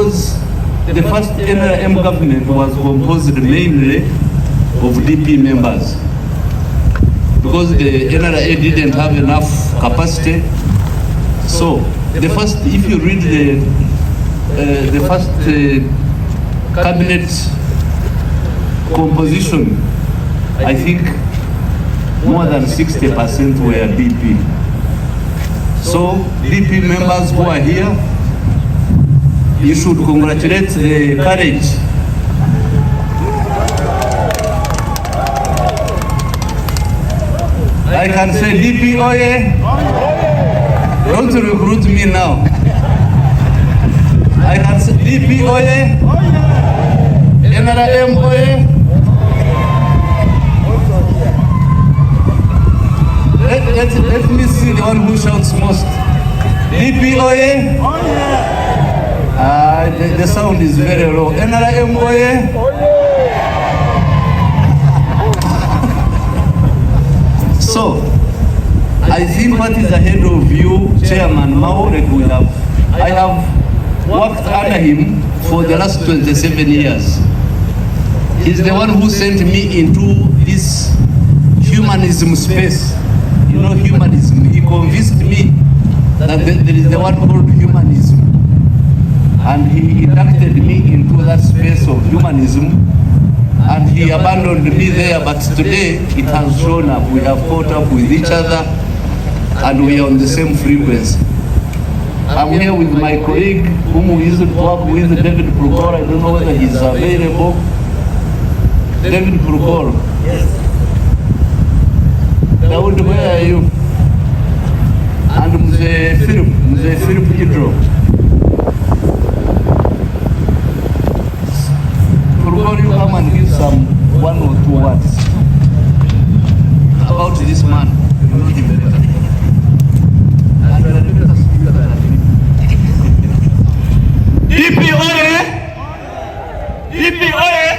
because the first NRM government was composed mainly of DP members, because the NRA didn't have enough capacity. So the first, if you read the first cabinet composition, I think more than 60% were DP. So DP members who are here, you should congratulate the courage. I can say DP oye. Don't recruit me now. I can say DP oye. NRM oye. Let me see the one who shouts most. DP oye. The sound is very low. NRM oye. So, I think what is ahead of you, Chairman MAO, I have worked under him for the last 27 years. He's the one who sent me into this humanism space. You know, humanism. He convinced me that there is the one called humanism. And he inducted me into that space of humanism. And he abandoned me there, but today it has shown up. We have caught up with each other, and we are on the same frequency. I'm here with my colleague, whom we used to work with, David Prokor. I don't know whether he's available. David Prokor. Yes. David, where are you? And Mzee Philip Hidro. Prokor, you come and give some 1 or 2 words about this man. You know him better. And you are a better speaker than him. DP oye! DP oye!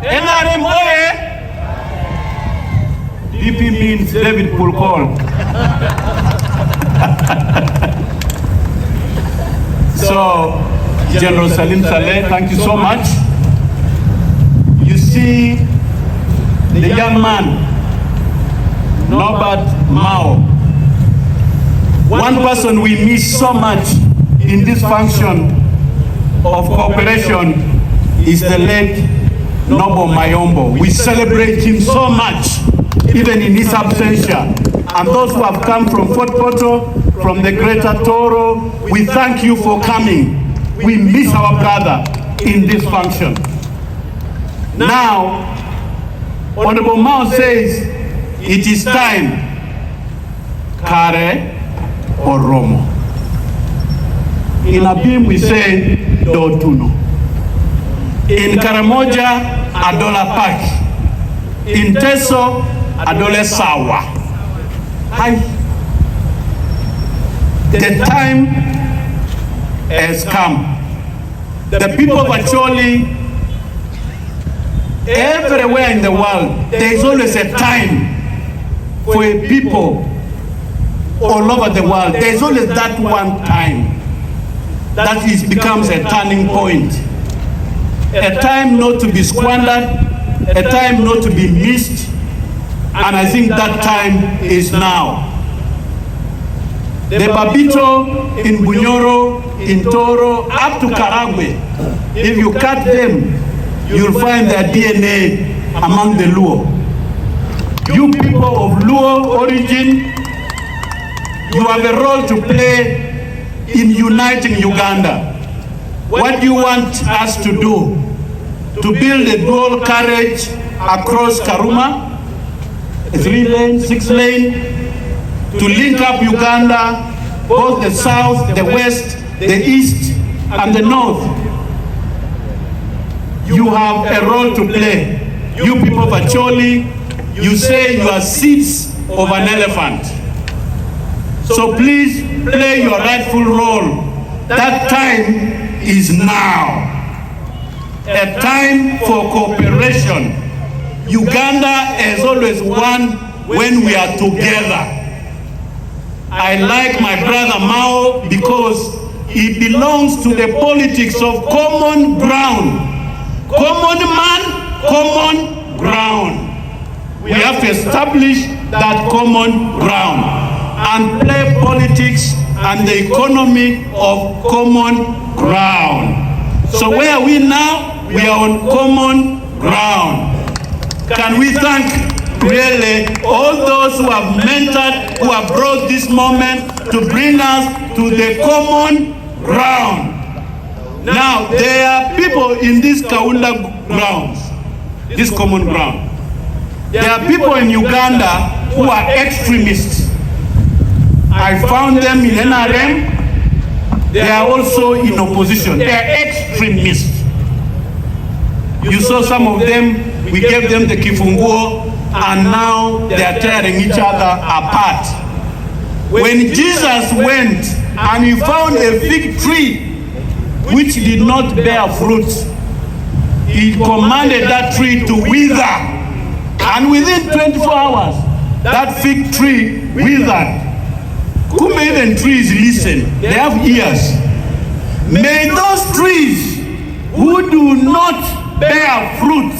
NRM oye! DP means David Prokor. So, General Salim Saleh, thank you so much. You see, the young man, NORBERT MAO, one person we miss so much in this function of cooperation is the late Noble Mayombo. We celebrate him so much, even in his absentia. And those who have come from Fort Portal, from the Greater Toro, we thank you for coming. We miss our brother in this function. Now, Honorable Mao says, it is time, Kare or Romo. In Abim we say, Dotuno. In Karamoja, Adola Pak. In Teso, Adole Sawa. The time has come. The people of Acholi, everywhere in the world, there is always a time for a people all over the world. There is always that one time that becomes a turning point. A time not to be squandered, a time not to be missed, and I think that time is now. The Babito in Bunyoro, in Toro, up to Karagwe, if you cut them, you'll find their DNA among the Luo. You people of Luo origin, you have a role to play in uniting Uganda. What do you want us to do? To build a dual carriage across Karuma, a 3-lane, 6-lane, to link up Uganda, both the south, the west, the east, and the north. You have a role to play. You people of Acholi, you say you are seeds of an elephant. So please play your rightful role. That time is now. A time for cooperation. Uganda has always won when we are together. I like my brother Mao because it belongs to the politics of common ground. Common man, common ground. We have to establish that common ground and play politics and the economy of common ground. So where are we now? We are on common ground. Can we thank really all those who have mentored, who have brought this moment to bring us to the common ground. Now, there are people in these Kaunda grounds, this common ground. There are people in Uganda who are extremists. I found them in NRM. They are also in opposition. They are extremists. You saw some of them, we gave them the kifunguo, and now they are tearing each other apart. When Jesus went and he found a fig tree which did not bear fruit, he commanded that tree to wither. And within 24 hours, that fig tree withered. Kumbe, even trees listen, they have ears. May those trees who do not bear fruit,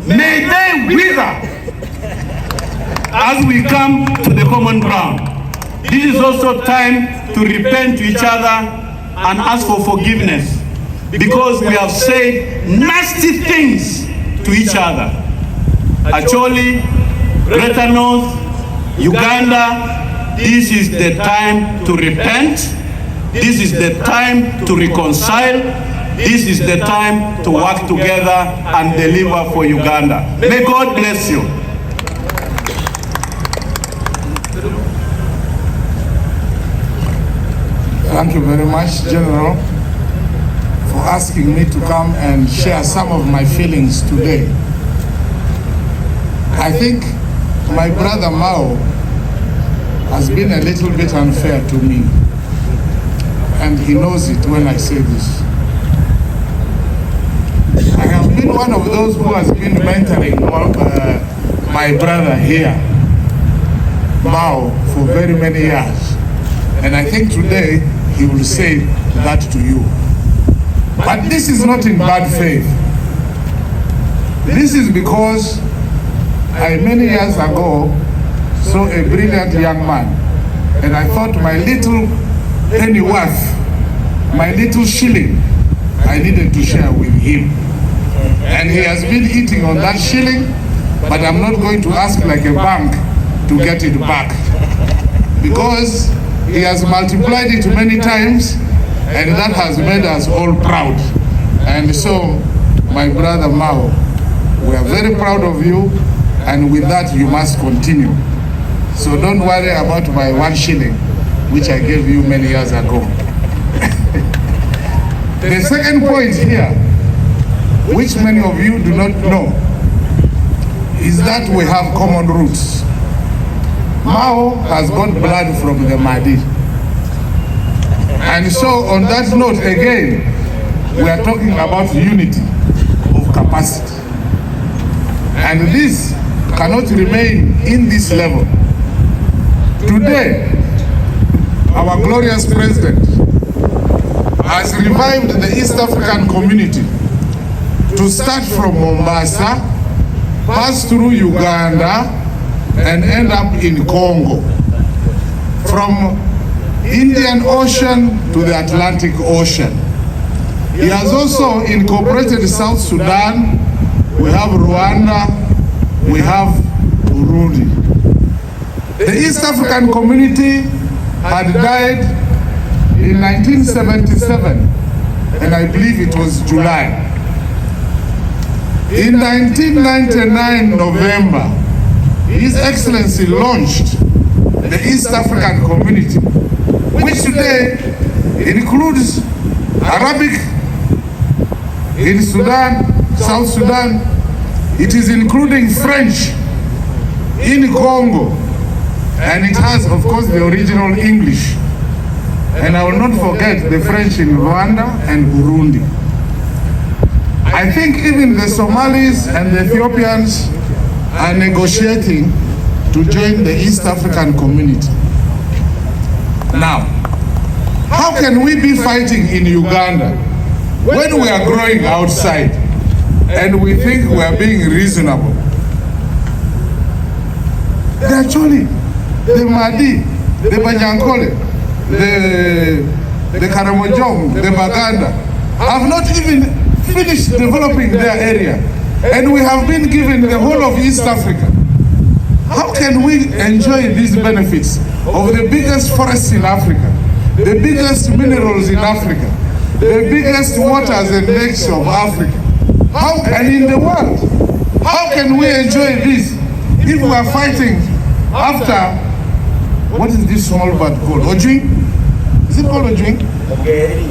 may they wither as we come to the common ground. This is also time to repent to each other and ask for forgiveness, because we have said nasty things to each other. Acholi, Greater North, Uganda, this is the time to repent. This is the time to reconcile. This is the time to work together and deliver for Uganda. May God bless you. Thank you very much, General, for asking me to come and share some of my feelings today. I think my brother MAO has been a little bit unfair to me, and he knows it when I say this. I have been one of those who has been mentoring my brother here, MAO, for very many years. And I think today he will say that to you. But this is not in bad faith. This is because I, many years ago, saw a brilliant young man, and I thought my little penny worth, my little shilling, I needed to share with him. And he has been eating on that shilling, but I'm not going to ask like a bank to get it back, because he has multiplied it many times, and that has made us all proud. And so, my brother MAO, we are very proud of you, and with that you must continue. So don't worry about my 1 shilling, which I gave you many years ago. The second point here, which many of you do not know, is that we have common roots. MAO has got blood from the Mahdi. And so on that note again, we are talking about unity of capacity. And this cannot remain in this level. Today, our glorious president has revived the East African community to start from Mombasa, pass through Uganda, and end up in Congo. From Indian Ocean to the Atlantic Ocean. He has also incorporated South Sudan, we have Rwanda, we have Burundi. The East African community had died in 1977, and I believe it was July. In 1999 November, His Excellency launched the East African community, which today includes Arabic in Sudan, South Sudan. It is including French in Congo, and it has, of course, the original English. And I will not forget the French in Rwanda and Burundi. I think even the Somalis and the Ethiopians are negotiating to join the East African community. Now, How can we be fighting in Uganda when we are growing outside and we think we are being reasonable? They actually, the Mahdi, the Banyankole, the Karamojong, the Baganda, have not even finished developing their area. And we have been given the whole of East Africa. How can we enjoy these benefits of the biggest forests in Africa, the biggest minerals in Africa, the biggest waters and lakes of Africa? How, and in the world, how can we enjoy this if we are fighting after, what is this small bird called? Ojing? Is it called Ojing? Okay.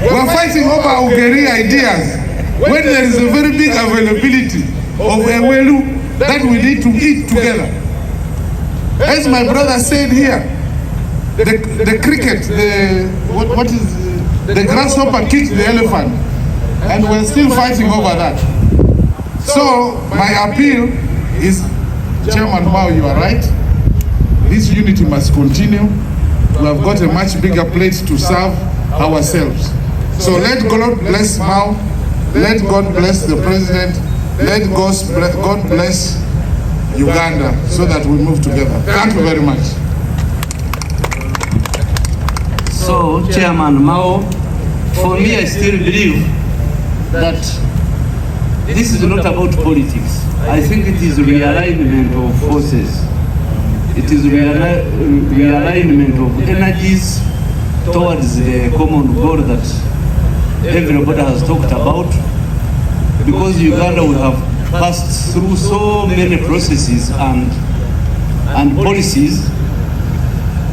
We are fighting over Ugeri ideas when there is a very big availability of Ewelu that we need to eat together. As my brother said here, the cricket, what is the grasshopper kicked the elephant, and we're still fighting over that. So my appeal is, Chairman Mao, you are right. This unity must continue. We have got a much bigger plate to serve ourselves. So let God bless Mao. Let God bless the president. Let God bless Uganda so that we move together. Thank you very much. So, Chairman Mao, for me, I still believe that this is not about politics. I think it is realignment of forces. It is realignment of energies towards the common goal that everybody has talked about. Because Uganda will have passed through so many processes and policies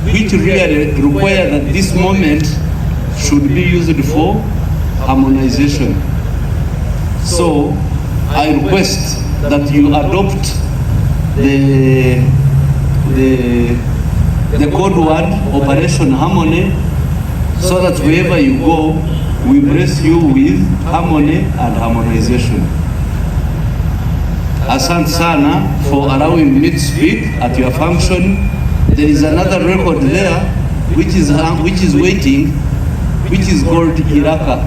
which really require that this moment should be used for harmonization. So I request that you adopt the code word Operation Harmony, so that wherever you go, we bless you with harmony and harmonization. Asante sana for allowing me to speak at your function. There is another record there which is waiting, which is called Iraka.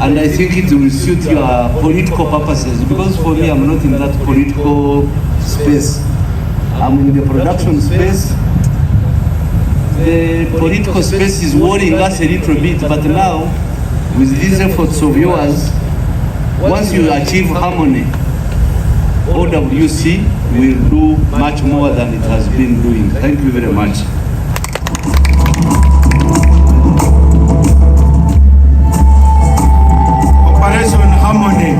And I think it will suit your political purposes, because for me, I'm not in that political space. I'm in the production space. The political space is worrying us a little bit, but now, with these efforts of yours, once you achieve harmony, OWC will do much more than it has been doing. Thank you very much. Operation Harmony.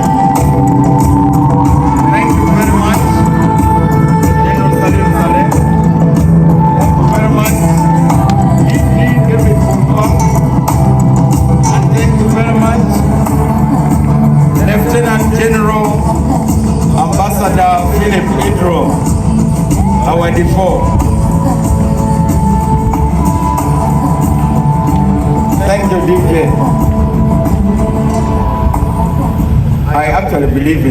Thank you very much, General Salim Saleh. Thank you very much, David Kumpa. And thank you very much, Lieutenant General Ambassador Philip Idro, our default. Thank you, DJ. I actually believe it.